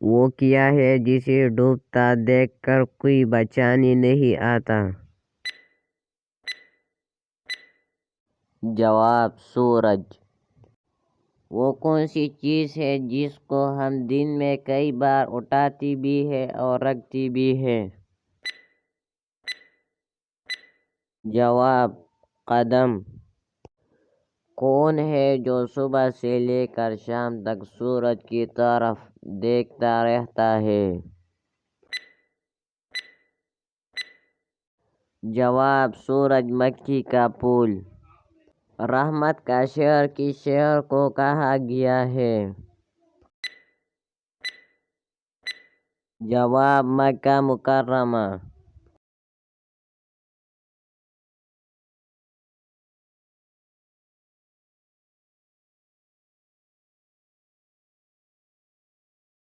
وہ کیا ہے جسے ڈوبتا دیکھ کر کوئی بچانے نہیں آتا؟ جواب: سورج۔ وہ کون سی چیز ہے جس کو ہم دن میں کئی بار اٹھاتی بھی ہے اور رکھتی بھی ہے؟ جواب: قدم۔ کون ہے جو صبح سے لے کر شام تک سورج کی طرف دیکھتا رہتا ہے؟ جواب: سورج مکھی کا پھول۔ رحمت کا شہر کس شہر کو کہا گیا ہے؟ جواب: مکہ مکرمہ۔